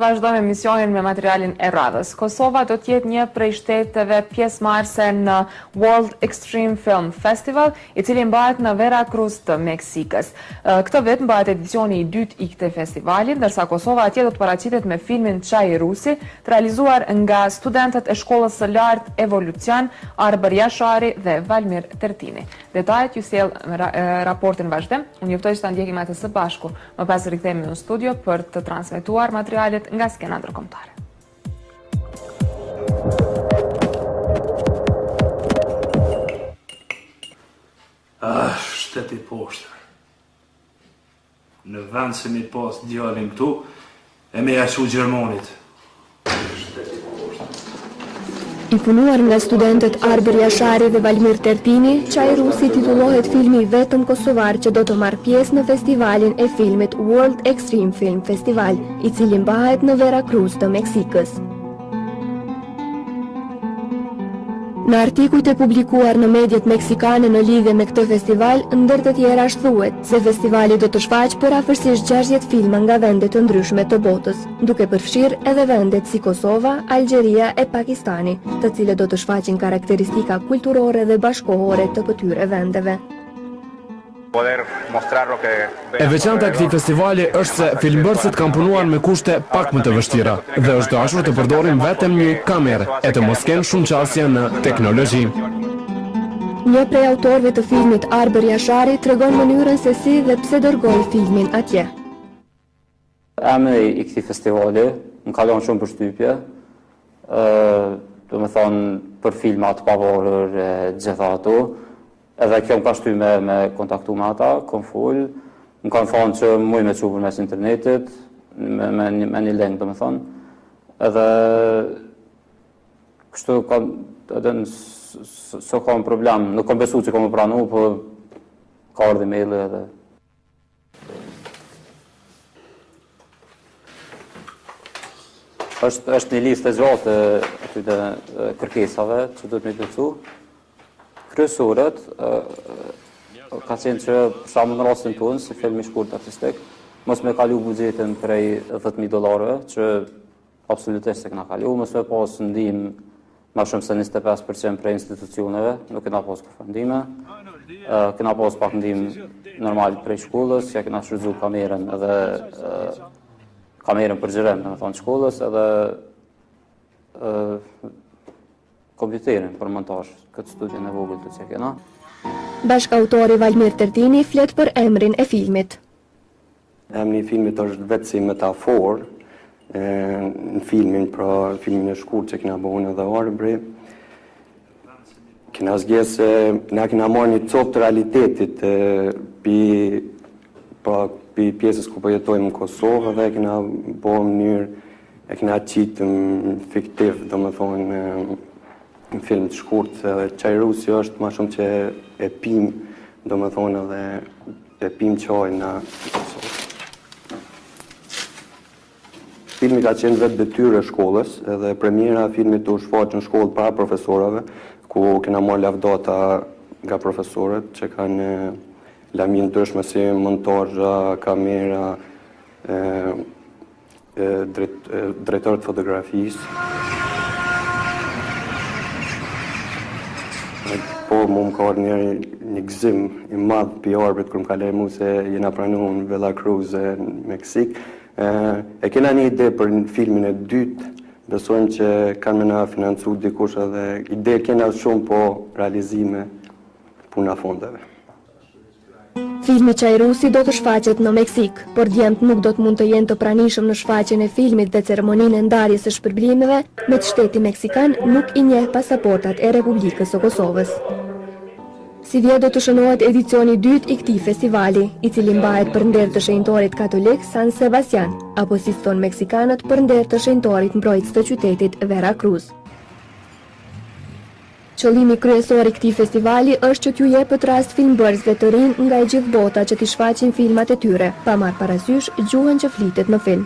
vazhdojmë emisionin me materialin e radhës. Kosova do t'jetë një prej shteteve pjesëmarrëse në World Extreme Film Festival, i cili mbahet në Veracruz të Meksikës. Këtë vit mbahet edicioni i dytë i këtij festivali, ndërsa Kosova atje do të paraqitet me filmin Çaji Rusi, të realizuar nga studentët e shkollës së lartë Evolucion, Arbër Jashari dhe Valmir Tertini. Detajet ju sjell raportin vazhdim. Unë juftoj që ta ndjekim atë së bashku. Më pas rikthehemi në studio për të transmetuar materialet nga skena ndërkombëtare. Shteti poshtë. Në vend se mi pas djalin këtu, e me jashu Gjermonit. Shteti poshtë. I punuar nga studentët Arbër Jashari dhe Valmir Tertini, Çaji Rusi titullohet filmi vetëm kosovar që do të marrë pjesë në festivalin e filmit World Extreme Film Festival, i cili mbahet në Veracruz të Meksikës. Në artikujt e publikuar në mediat meksikane në lidhje me këtë festival, ndër të tjera thuhet se festivali do të shfaqë përafërsisht 60 filma nga vende të ndryshme të botës, duke përfshirë edhe vendet si Kosova, Algjeria e Pakistani, të cilët do të shfaqin karakteristika kulturore dhe bashkohore të këtyre vendeve. E veçanta këtij festivali është se filmbërësit kanë punuar me kushte pak më të vështira dhe është dashur të përdorin vetëm një kamerë e të mos kenë shumë qasje në teknologji. Një prej autorëve të filmit Arbër Jashari tregon mënyrën se si dhe pse dërgoi filmin atje. Emri i këtij festivali më ka dhënë shumë përshtypje. Domethënë për filma të pavarur gjitha ato. Edhe kjo më ka shty me kontaktu me ata, kom full, më kanë thonë që muj me qupër mes internetit, me një link, do me thonë. Edhe kështu edhe s'o kam problem, nuk kam besu që kam më pranu, po ka ardhë e-maili edhe. është një listë e gjatë atyre kërkesave që duhet me plotësu. Kryesorët ka qenë që për shembull në rastin tonë, si film i shkurt artistik, mos me kalu buxhetin prej $10,000, që absolutisht se kena kalu, mos me pas ndihmë ma shumë se 25% prej institucioneve, nuk kena pas kërë ndihme, kena pas pak ndihmë normal prej shkollës, që kena shfrytzu kamerën edhe kamerën për xhirim, në thonë shkollës, edhe kompjuterin për montazh, këtë studion e vogël të që kena. Bashkautori Valmir Tertini flet për emrin e filmit. Emri i filmit është vetë si metaforë në filmin, pra filmin e shkurt që kena bëhën edhe Arbëri. Kena zgjesë se na kena marrë një copë të realitetit pi pjesës ku po jetojmë në Kosovë dhe kena bëhë mënyrë, e kena qitë fiktiv, do më thonë, në film të shkurt, Çaji Rusi është ma shumë që e pim, do më thonë edhe e pim qaj në Kosovë. Filmi ka qenë vetë detyrë e shkollës, edhe premiera filmit u shfaqë në shkollë para profesorave, ku kena marrë lavdata nga profesorët që kanë lami ndryshme si montazha, kamera, drejtorët fotografisë. Po, mu më ka një gëzim i madhë për Arbërit kër më ka lejmu se jena pranu në Veracruz në Meksik. E kena një ide për filmin e dytë, besojmë që kanë me na financu dikush edhe ide kena shumë po realizime puna fondeve. Filmi Çaji Rusi do të shfaqet në Meksik, por djemtë nuk do të mund të jenë të pranishëm në shfaqjen e filmit dhe ceremoninë e ndarjes së shpërblimeve, me të shteti meksikan nuk i njeh pasaportat e Republikës së Kosovës. Si vjet do të shënohet edicioni i dytë i këtij festivali, i cili mbahet për nder të shenjtorit katolik San Sebastian, apo si thonë meksikanët për nder të shenjtorit mbrojtës të qytetit Veracruz. Qëllimi kryesor i këtij festivali është që t'ju jepet rast filmbërësve të rinj nga e gjithë bota që t'i shfaqin filmat e tyre, pa marrë parasysh gjuhën që flitet në film.